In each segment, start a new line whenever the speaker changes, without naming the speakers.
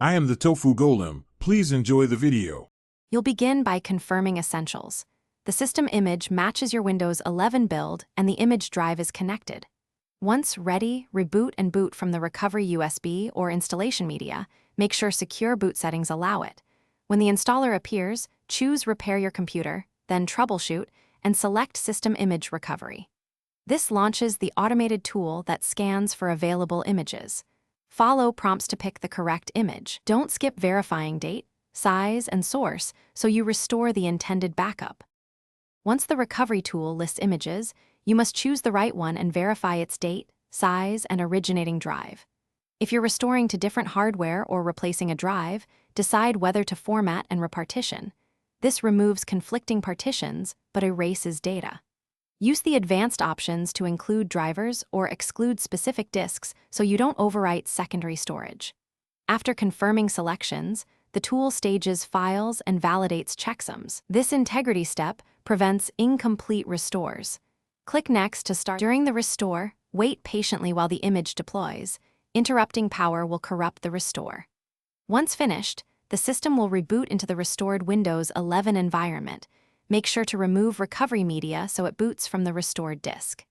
I am the Tofu Golem. Please enjoy the video.
You'll begin by confirming essentials. The system image matches your Windows 11 build and the image drive is connected. Once ready, reboot and boot from the recovery USB or installation media. Make sure secure boot settings allow it. When the installer appears, choose Repair Your Computer, then Troubleshoot, and select System Image Recovery. This launches the automated tool that scans for available images. Follow prompts to pick the correct image. Don't skip verifying date, size, and source so you restore the intended backup. Once the recovery tool lists images, you must choose the right one and verify its date, size, and originating drive. If you're restoring to different hardware or replacing a drive, decide whether to format and repartition. This removes conflicting partitions but erases data. Use the advanced options to include drivers or exclude specific disks so you don't overwrite secondary storage. After confirming selections, the tool stages files and validates checksums. This integrity step prevents incomplete restores. Click Next to start. During the restore, wait patiently while the image deploys. Interrupting power will corrupt the restore. Once finished, the system will reboot into the restored Windows 11 environment. Make sure to remove recovery media so it boots from the restored disk.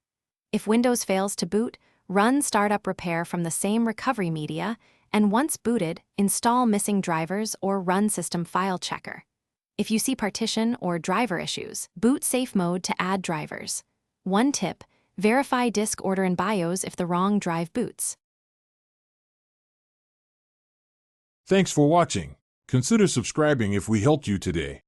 If Windows fails to boot, run Startup Repair from the same recovery media, and once booted, install missing drivers or run System File Checker. If you see partition or driver issues, boot Safe Mode to add drivers. One tip, verify disk order in BIOS if the wrong drive boots.
Thanks for watching. Consider subscribing if we helped you today.